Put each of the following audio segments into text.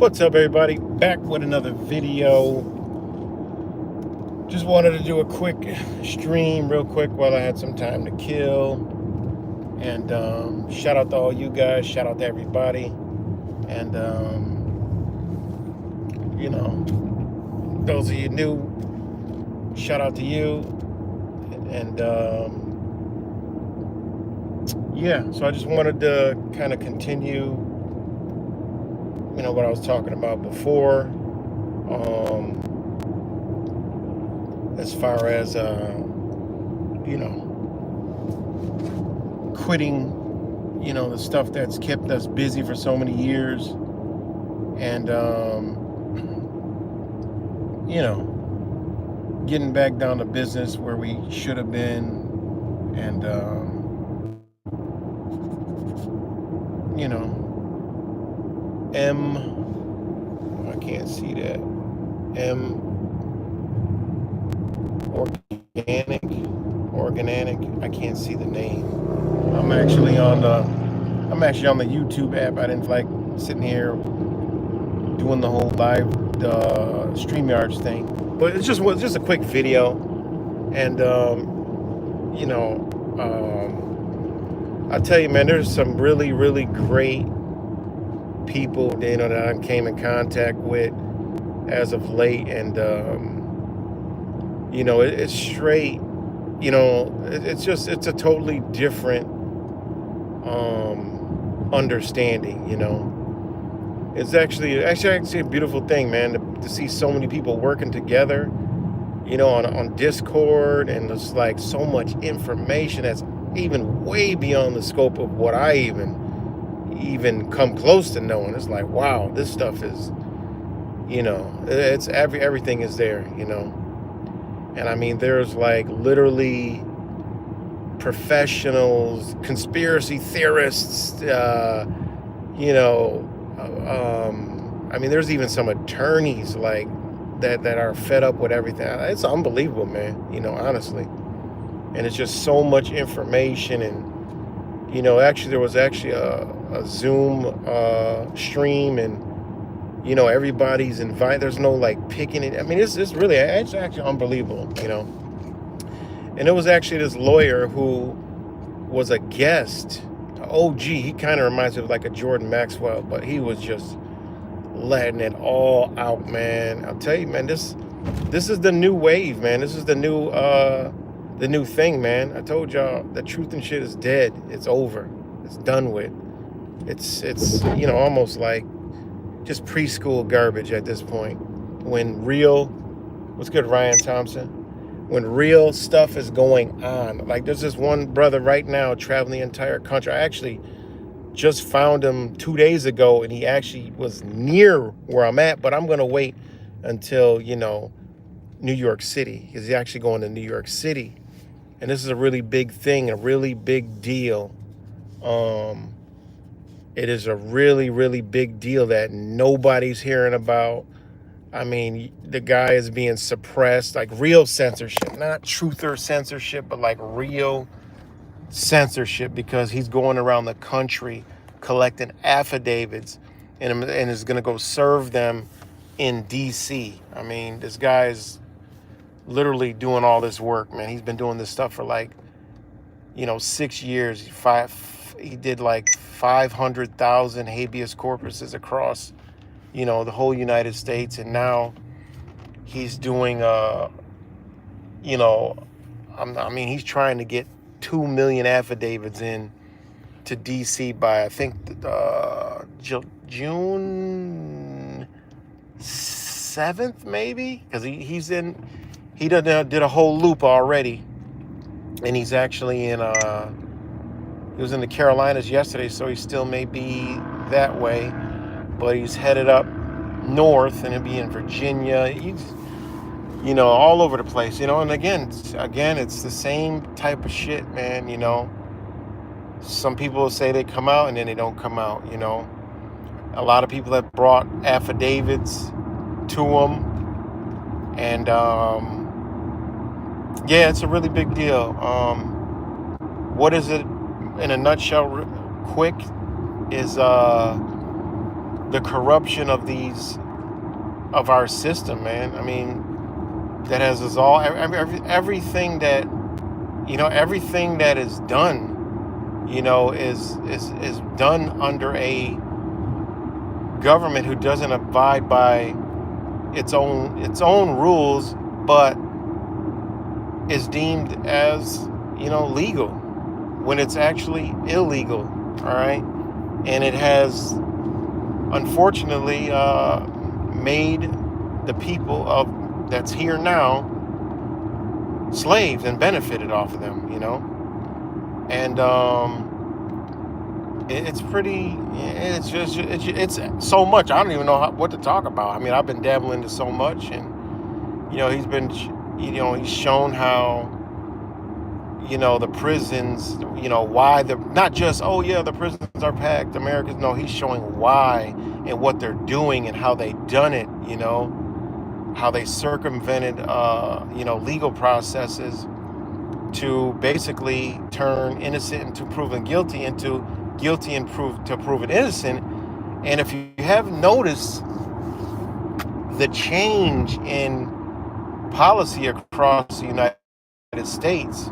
What's up, everybody? Back with another video. Just wanted to do a quick stream real quick while I had some time to kill. And shout out to all you guys. Shout out to everybody. And, you know, those of you new, shout out to you. And, yeah, so I just wanted to kind of continue what I was talking about before, as far as quitting the stuff that's kept us busy for so many years, and getting back down to business where we should have been, and I can't see that. Organic. I can't see the name. I'm actually on the YouTube app. I didn't like sitting here doing the whole live StreamYards thing. But it was just a quick video, and I tell you, man, there's some really, really great people that I came in contact with as of late, and it's straight, it's a totally different understanding. It's actually a beautiful thing, man, to see so many people working together, on Discord, and there's like so much information that's even way beyond the scope of what I even come close to knowing. It's like, wow, this stuff is, it's everything is there, and I mean, there's like literally professionals, conspiracy theorists, I mean, there's even some attorneys like that are fed up with everything. It's unbelievable, man, honestly. And it's just so much information. And actually there was actually a Zoom stream, and everybody's invited. There's no like picking it. I mean, it's actually unbelievable. And it was actually this lawyer who was a guest, OG. He kind of reminds me of like a Jordan Maxwell, but he was just letting it all out, man. I'll tell you, man, this is the new wave, man. This is the new thing, man. I told y'all the truth and shit is dead. It's over. It's done with. It's almost like just preschool garbage at this point. When real, what's good, Ryan Thompson? When real stuff is going on. Like, there's this one brother right now traveling the entire country. I actually just found him 2 days ago, and he actually was near where I'm at, but I'm going to wait until, New York City. He's actually going to New York City. And this is a really big thing, a really big deal. It is a really, really big deal that nobody's hearing about. I mean, the guy is being suppressed, like real censorship, not truther censorship, but like real censorship, because he's going around the country collecting affidavits and is going to go serve them in DC. I mean, this guy is literally doing all this work, man. He's been doing this stuff for like, 6 years. He did like 500,000 habeas corpuses across, the whole United States. And now he's doing, you know, he's trying to get 2 million affidavits in to DC by, I think, June 7th, maybe, because he did a whole loop already, and he's actually he was in the Carolinas yesterday, so he still may be that way, but he's headed up north, and he'll be in Virginia. He's, all over the place, and again, it's the same type of shit, man. Some people say they come out and then they don't come out. A lot of people have brought affidavits to him, and yeah, it's a really big deal. What is it in a nutshell, quick, is the corruption of our system, man. I mean, that has us all, everything that is done, is done under a government who doesn't abide by its own rules, but is deemed as, legal when it's actually illegal. All right. And it has, unfortunately, made the people that's here now slaves and benefited off of them, and it's so much. I don't even know what to talk about. I mean, I've been dabbling into so much, and he's shown how, the prisons, why not just, oh yeah, the prisons are packed, Americans. No, he's showing why and what they're doing and how they done it, how they circumvented, legal processes to basically turn innocent into proven guilty, into guilty and proven innocent. And if you have noticed the change in policy across the United States,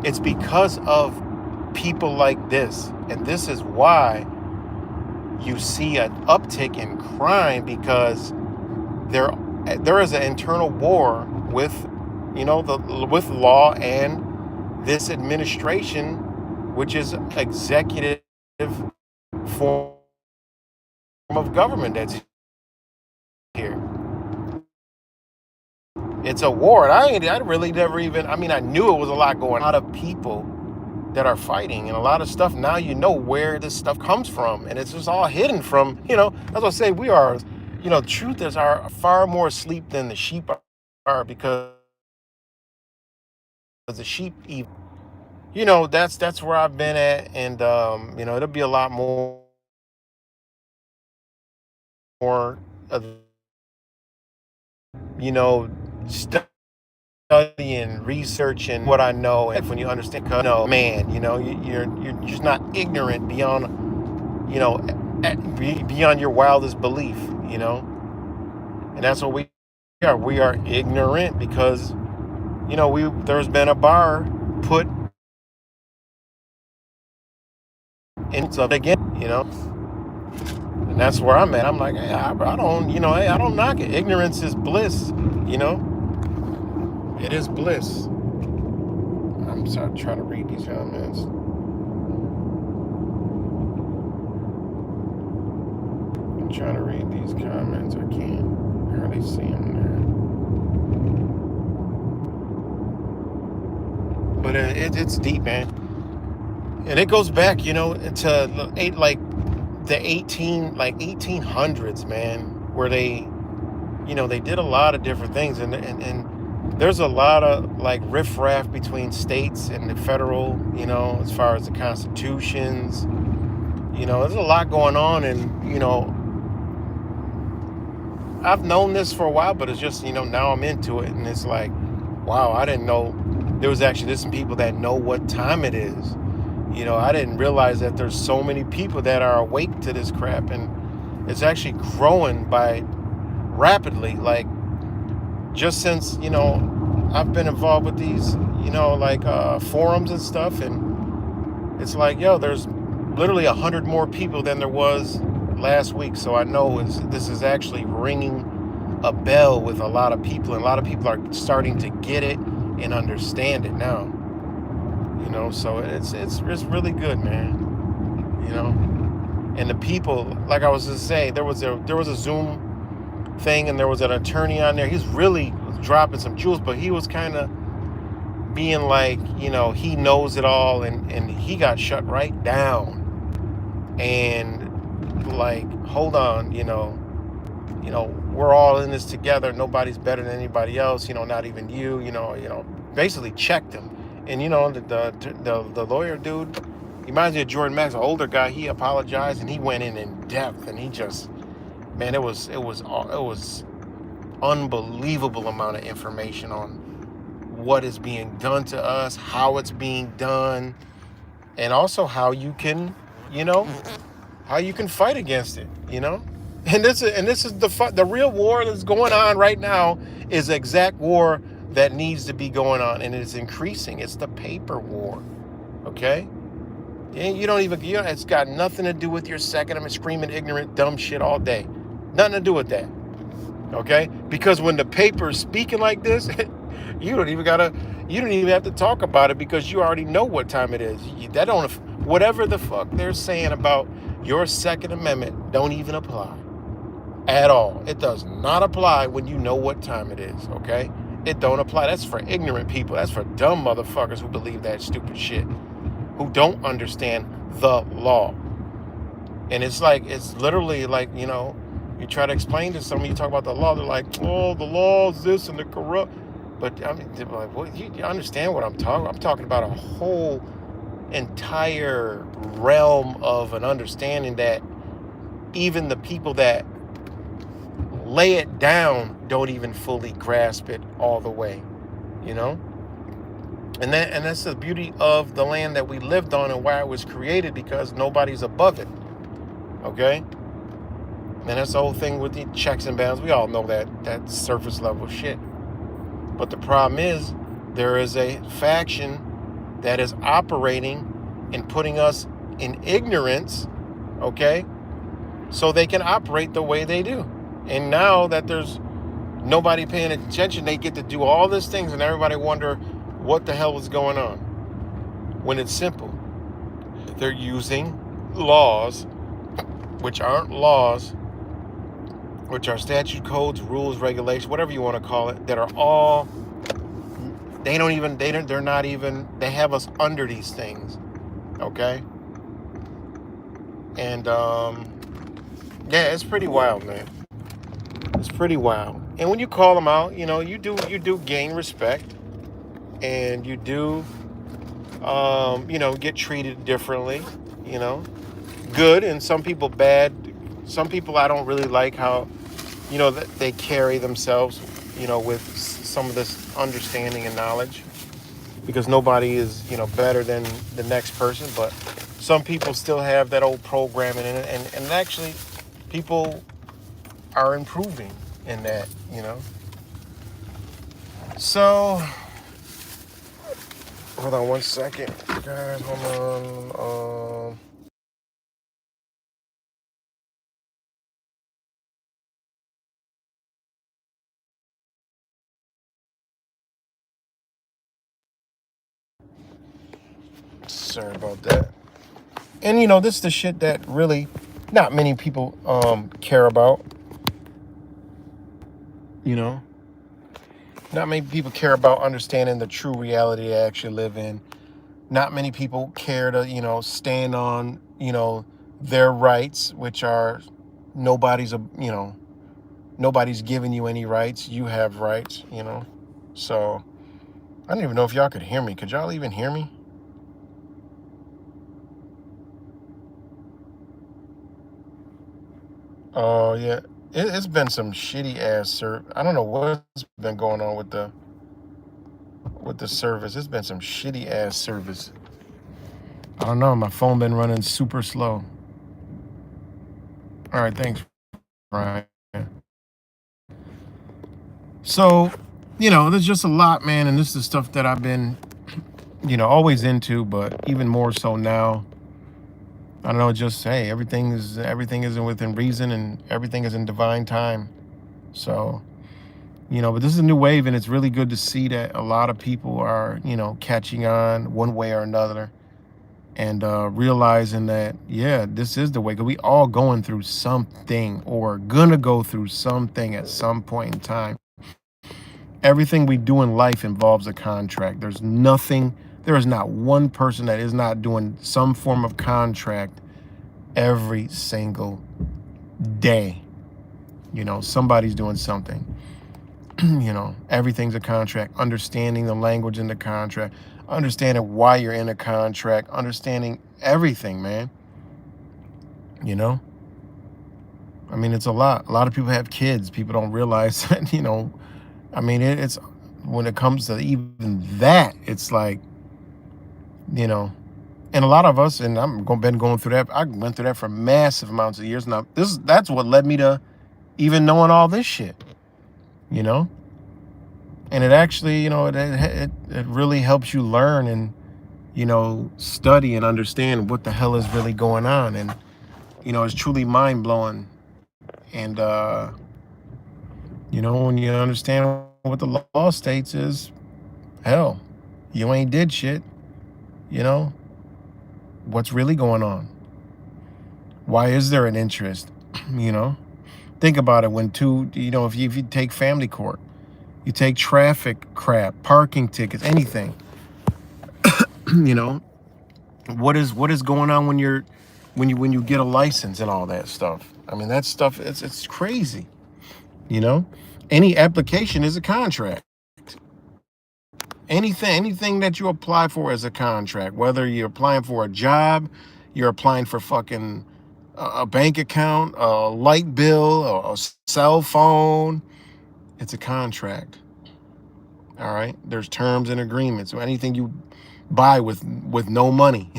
it's because of people like this. And this is why you see an uptick in crime, because there is an internal war with, with law and this administration, which is executive form of government that's here. It's a war. And I really never even, I knew it was a lot going on. A lot of people that are fighting and a lot of stuff. Now you know where this stuff comes from, and it's just all hidden from, that's what I say. We are, truth is are far more asleep than the sheep are, because the sheep even, that's where I've been at. And it'll be a lot more of, studying, researching what I know, and when you understand, man, you're just not ignorant beyond, beyond your wildest belief, and that's what we are. We are ignorant because, there's been a bar put into again, and that's where I'm at. I'm like, hey, I don't, hey, I don't knock it. Ignorance is bliss, It is bliss. I'm sorry, trying to read these comments. I'm trying to read these comments. I can't hardly see them there. But it's deep, man. And it goes back, to the 1800s, man, where they did a lot of different things, and there's a lot of like riffraff between states and the federal, as far as the constitutions. There's a lot going on, and I've known this for a while, but it's just, now I'm into it, and it's like, wow, I didn't know there was actually some people that know what time it is. I didn't realize that there's so many people that are awake to this crap, and it's actually growing by rapidly. Like, just since, I've been involved with these, like forums and stuff, and it's like, yo, there's literally 100 more people than there was last week. So I know this is actually ringing a bell with a lot of people, and a lot of people are starting to get it and understand it now. So it's really good, man. And the people, like I was just saying, there was a Zoom thing, and there was an attorney on there. He's really dropping some jewels, but he was kind of being like, he knows it all, and he got shut right down. And like, hold on, we're all in this together. Nobody's better than anybody else. Not even you. Basically checked him. And the lawyer dude, he reminds me of Jordan Max, an older guy. He apologized, and he went in depth, and he just, man, it was unbelievable amount of information on what is being done to us, how it's being done, and also how you can, fight against it, And this is the real war that's going on right now, is the exact war that needs to be going on, and it is increasing. It's the paper war, okay? You don't even, it's got nothing to do with your second. I'm screaming ignorant, dumb shit all day. Nothing to do with that, okay? Because when the paper's speaking like this, you don't even have to talk about it, because you already know what time it is. Whatever the fuck they're saying about your Second Amendment don't even apply at all. It does not apply when you know what time it is, okay? It don't apply. That's for ignorant people. That's for dumb motherfuckers who believe that stupid shit, who don't understand the law. And it's literally like, you try to explain to somebody, you talk about the law, they're like, oh, the law is this and the corrupt. But I mean, like, well, you understand what I'm talking about? I'm talking about a whole entire realm of an understanding that even the people that lay it down don't even fully grasp it all the way, and that's the beauty of the land that we lived on, and why it was created, because nobody's above it, okay? And that's the whole thing with the checks and balances. We all know that surface level shit. But the problem is, there is a faction that is operating and putting us in ignorance, okay, so they can operate the way they do. And now that there's nobody paying attention, they get to do all these things, and everybody wonder what the hell is going on. When it's simple. They're using laws, which aren't laws, which are statute, codes, rules, regulations, whatever you want to call it, that are all, they have us under these things, okay? And, yeah, it's pretty wild, man. It's pretty wild. And when you call them out, you do gain respect, and you do, get treated differently, good, and some people bad. Some people I don't really like how, that they carry themselves, with some of this understanding and knowledge, because nobody is, better than the next person. But some people still have that old programming in it, and actually people are improving in that, So, hold on one second, guys, hold on. Sorry about that. And this is the shit that really not many people care about. Not many people care about understanding the true reality they actually live in. Not many people care to, stand on, their rights, which are nobody's giving you any rights. You have rights, So I don't even know if y'all could hear me. Could y'all even hear me? Oh, yeah. It's been some shitty ass service. I don't know what's been going on with the service. It's been some shitty ass service. I don't know. My phone been running super slow. All right, thanks, Ryan. So, there's just a lot, man, and this is stuff that I've been, always into, but even more so now. I don't know, just hey, everything is within reason and everything is in divine time. So, but this is a new wave, and it's really good to see that a lot of people are, catching on one way or another, and realizing that, yeah, this is the way. Because we all going through something or gonna go through something at some point in time. Everything we do in life involves a contract. There is not one person that is not doing some form of contract every single day. Somebody's doing something. Everything's a contract. Understanding the language in the contract, understanding why you're in a contract, understanding everything, man. I mean, it's a lot. A lot of people have kids. People don't realize that, I mean, it's when it comes to even that, it's like, and a lot of us, and been going through that. I went through that for massive amounts of years. Now, that's what led me to even knowing all this shit, and it actually, it really helps you learn and, study and understand what the hell is really going on. And, it's truly mind blowing. And, when you understand what the law states is, hell, you ain't did shit. What's really going on? Why is there an interest? Think about it. When if you take family court, you take traffic crap, parking tickets, anything, what is going on when you get a license and all that stuff? I mean, that stuff, it's crazy. Any application is a contract. Anything that you apply for is a contract. Whether you're applying for a job, you're applying for fucking a bank account, a light bill, a cell phone, it's a contract. All right, there's terms and agreements. So anything you buy with no money,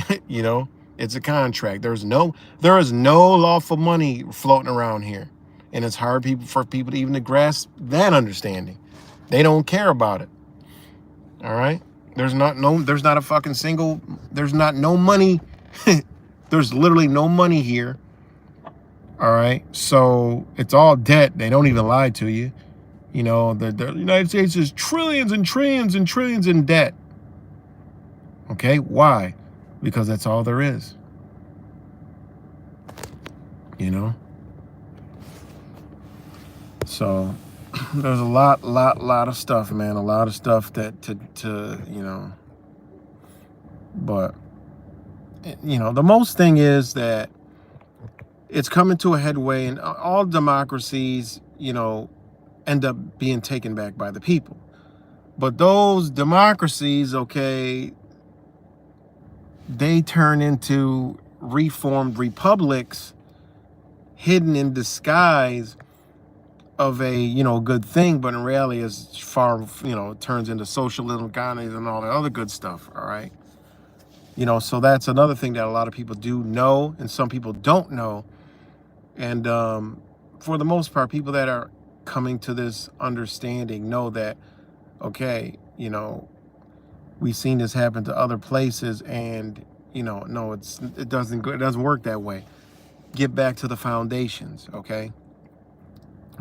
it's a contract. There is no lawful money floating around here, and it's hard for people to even to grasp that understanding. They don't care about it. All right, there's not a fucking single. There's not no money. There's literally no money here. All right, so it's all debt. They don't even lie to you. The United States is trillions and trillions and trillions in debt. Okay, why? Because that's all there is. So there's a lot of stuff, man. A lot of stuff that but the most thing is that it's coming to a headway, and all democracies, end up being taken back by the people. But those democracies, okay, they turn into reformed republics hidden in disguise of a, good thing, but in reality is far, it turns into socialism, communism, and all that other good stuff, all right? So that's another thing that a lot of people do know, and some people don't know. And for the most part, people that are coming to this understanding know that, okay, we've seen this happen to other places, and no, it doesn't work that way. Get back to the foundations, okay?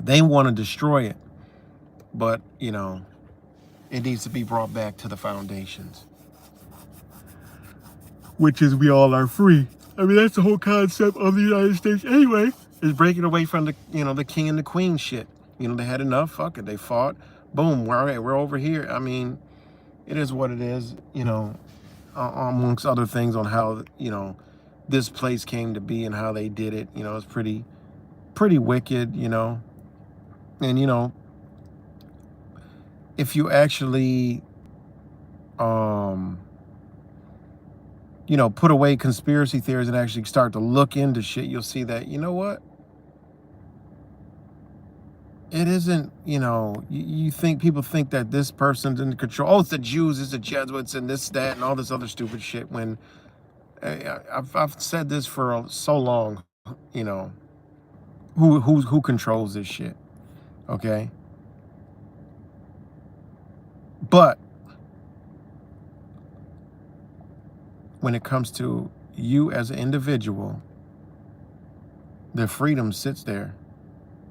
They want to destroy it, but it needs to be brought back to the foundations, which is we all are free. I mean, that's the whole concept of the United States anyway, is breaking away from the the king and the queen shit. They had enough. Fuck it, they fought. Boom, we're over here. I mean, it is what it is, amongst other things on how, this place came to be and how they did it. It's pretty wicked, and, if you actually, put away conspiracy theories and actually start to look into shit, you'll see that, you know what? it isn't, you know, you think people think that this person's in control. Oh, it's the Jews, it's the Jesuits, and this, that, and all this other stupid shit. When I've said this for so long, you know, who controls this shit? Okay, but when it comes to you as an individual, the freedom sits there.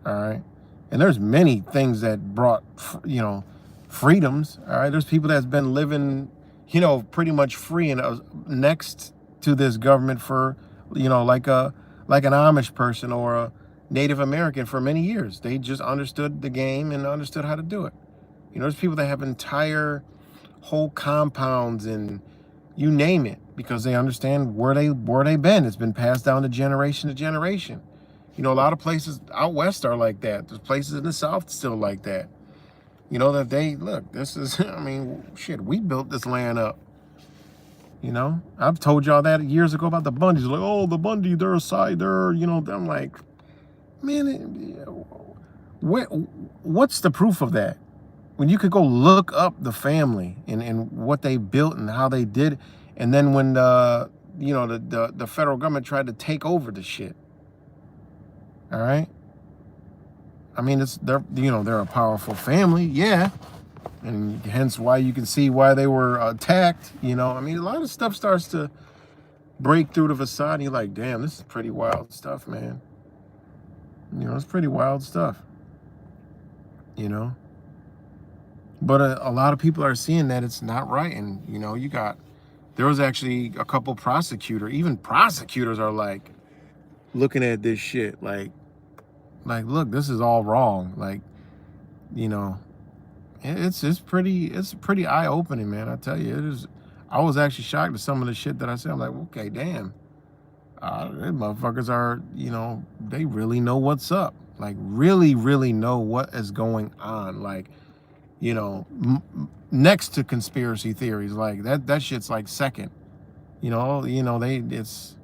All right, and there's many things that brought, you know, freedoms. All right, there's people that's been living, you know, pretty much free and next to this government for, you know, like an Amish person or a Native American for many years. They just understood the game and understood how to do it. You know, there's people that have entire whole compounds and you name it because they understand where they been. It's been passed down to generation to generation. You know, a lot of places out west are like that. There's places in the south still like that. You know, that they look, this is, I mean, shit, we built this land up. You know, I've told y'all that years ago about the Bundys. Like, oh, the Bundy, they're a side, they're, you know, I'm like, man, what's the proof of that? When you could go look up the family and what they built and how they did, and then when you know, the federal government tried to take over the shit. All right. I mean, they're, you know, they're a powerful family, yeah, and hence why you can see why they were attacked. You know, I mean, a lot of stuff starts to break through the facade. And you're like, damn, this is pretty wild stuff, man. You know, it's pretty wild stuff. You know, but a lot of people are seeing that it's not right, and you know, there was actually a couple even prosecutors are like looking at this shit like look, this is all wrong. Like, you know, it's pretty eye-opening, man. I tell you, it is. I was actually shocked at some of the shit that I said. I'm like, okay, damn, these motherfuckers are, you know, they really know what's up. Like, really know what is going on. Like, you know, next to conspiracy theories, like that shit's like second. You know, it's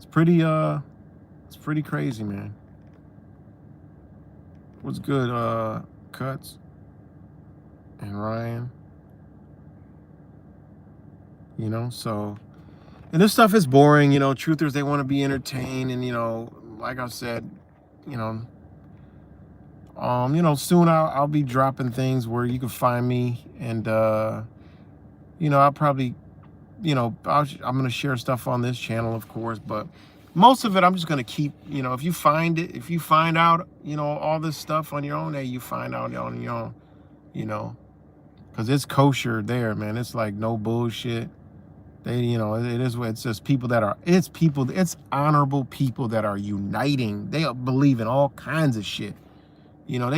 pretty crazy, man. What's good, Cuts and Ryan? You know, so, and this stuff is boring. You know, truthers, they want to be entertained, and you know, like I said, you know, soon I'll be dropping things where you can find me, and you know, I'll probably, you know, I'm gonna share stuff on this channel, of course, but most of it I'm just gonna keep. You know, if you find out, you know, all this stuff on your own, hey, you find out on your own. You know, because it's kosher there, man. It's like no bullshit. They, you know, it's just people that are, it's honorable people that are uniting. They believe in all kinds of shit. You know,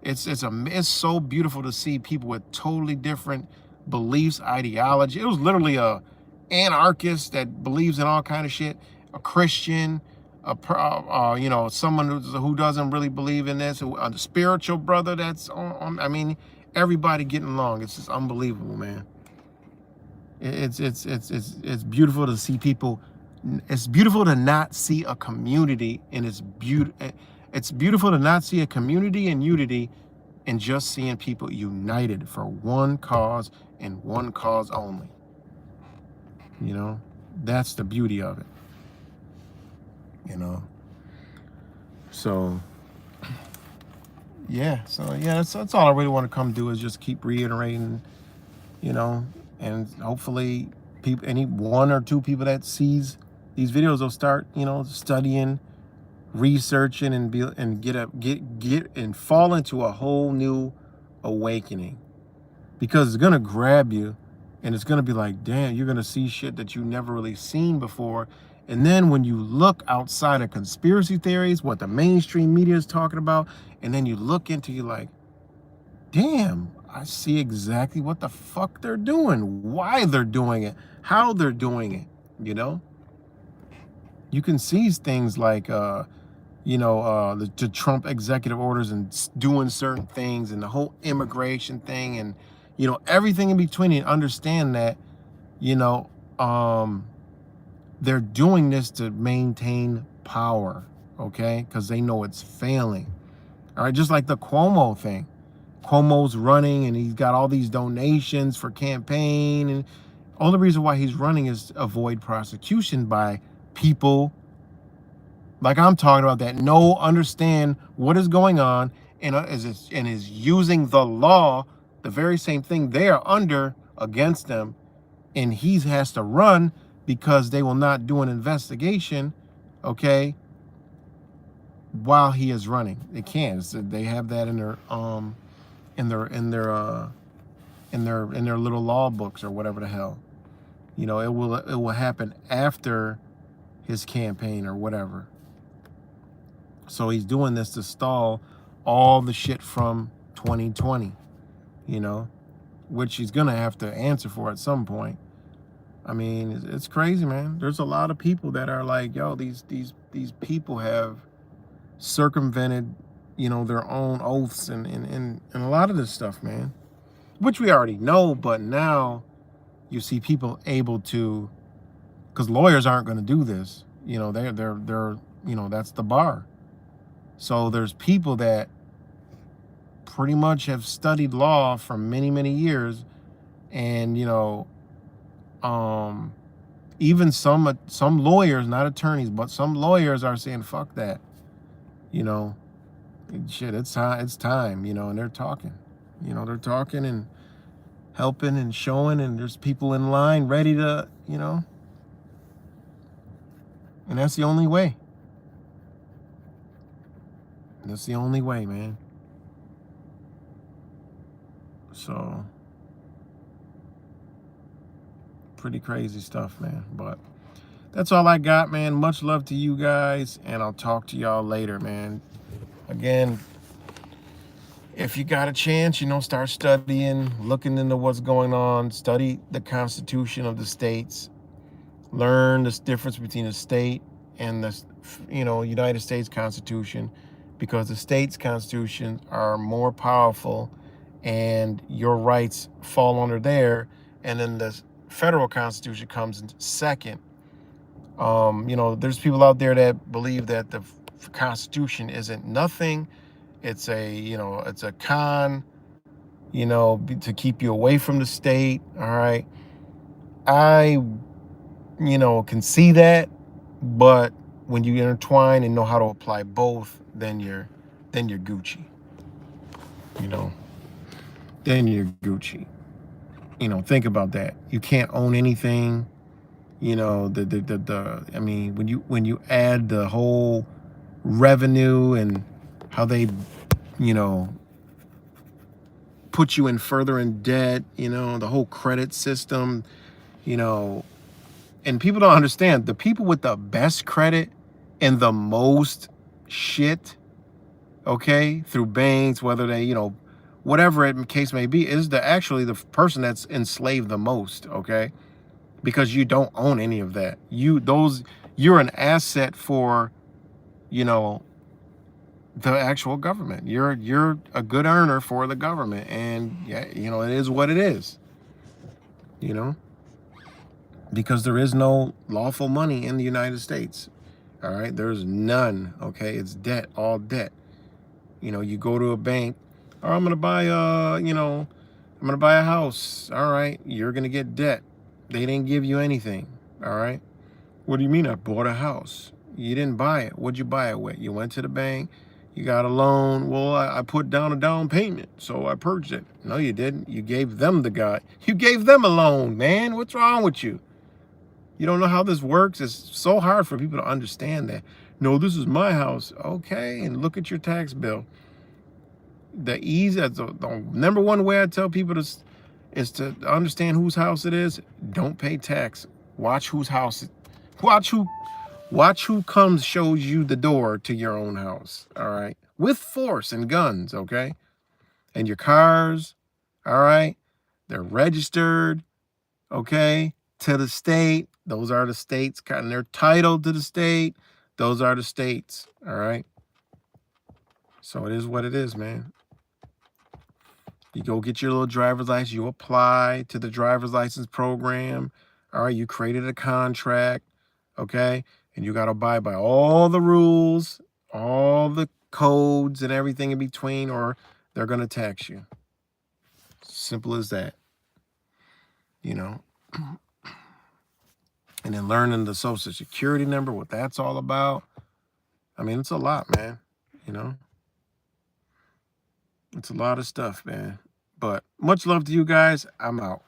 it's so beautiful to see people with totally different beliefs, ideology. It was literally a anarchist that believes in all kind of shit, a Christian, you know, someone who doesn't really believe in this, a spiritual brother that's on. I mean, everybody getting along. It's just unbelievable, man. It's beautiful to see people. It's beautiful to not see a community, and it's beautiful to not see a community and unity, and just seeing people united for one cause and one cause only. You know, that's the beauty of it. You know, so yeah, that's all I really want to come do is just keep reiterating, you know, and hopefully any one or two people that sees these videos will start, you know, studying, researching, and get and fall into a whole new awakening, because it's gonna grab you, and it's gonna be like, damn, you're gonna see shit that you never really seen before. And then when you look outside of conspiracy theories, what the mainstream media is talking about, and then you look into, you're like, damn, I see exactly what the fuck they're doing, why they're doing it, how they're doing it. You know, you can see things like, you know, the Trump executive orders and doing certain things, and the whole immigration thing, and, you know, everything in between, and understand that, you know, they're doing this to maintain power, okay? Because they know it's failing. All right, just like the Cuomo thing. Cuomo's running and he's got all these donations for campaign, and all the reason why he's running is to avoid prosecution by people like I'm talking about that understand what is going on and is using the law, the very same thing they are under, against them, and he has to run because they will not do an investigation, okay, while he is running. They can't. They have that in their in their in their in their little law books or whatever the hell. It will happen after his campaign or whatever. So he's doing this to stall all the shit from 2020, which he's gonna have to answer for at some point. I mean, it's crazy, man. There's a lot of people that are like, yo, these people have circumvented, their own oaths and a lot of this stuff, man. Which we already know, but now you see people able to, because lawyers aren't going to do this. They're that's the bar. So there's people that pretty much have studied law for many, many years, and even some lawyers, not attorneys, but some lawyers are saying, "Fuck that," shit. It's time, and they're talking, and helping and showing, and there's people in line ready to, and that's the only way. That's the only way, man. So, pretty crazy stuff, man. But that's all I got, man. Much love to you guys, and I'll talk to y'all later, man. Again, if you got a chance, start studying, looking into what's going on, study the Constitution of the states, learn the difference between a state and the, United States Constitution, because the states' constitutions are more powerful and your rights fall under there, and then the federal Constitution comes in second. There's people out there that believe that the Constitution isn't nothing. It's a con, to keep you away from the state. All right. I, can see that, but when you intertwine and know how to apply both, then you're Gucci. Then you're Gucci. Think about that. You can't own anything. I mean, when you add the whole revenue and how they, put you in further in debt, the whole credit system, and people don't understand, the people with the best credit and the most shit, okay, through banks, whether they, whatever the case may be, is actually the person that's enslaved the most, okay? Because you don't own any of that. You're an asset for, the actual government. You're a good earner for the government, and yeah, it is what it is. Because there is no lawful money in the United States. All right, there's none. Okay, it's debt, all debt. You go to a bank, or I'm gonna buy a house. All right, you're gonna get debt. They didn't give you anything. All right. What do you mean I bought a house? You didn't buy it. What'd you buy it with? You went to the bank, you got a loan. Well, I put down a down payment, so I purchased it. No, you didn't. You gave them you gave them a loan, man. What's wrong with you? You don't know how this works? It's so hard for people to understand that. No, this is my house. Okay, and look at your tax bill. The number one way I tell people is to understand whose house it is. Don't pay tax. Watch whose house it. Watch who comes, shows you the door to your own house. All right, with force and guns. Okay, and your cars. All right, they're registered. Okay, to the state. Those are the states, and they're titled to the state. Those are the states. All right. So it is what it is, man. You go get your little driver's license. You apply to the driver's license program. All right. You created a contract. Okay. And you got to abide by all the rules, all the codes and everything in between, or they're going to tax you. Simple as that. You know. And then learning the social security number, what that's all about. I mean, it's a lot, man. You know, it's a lot of stuff, man. But much love to you guys. I'm out.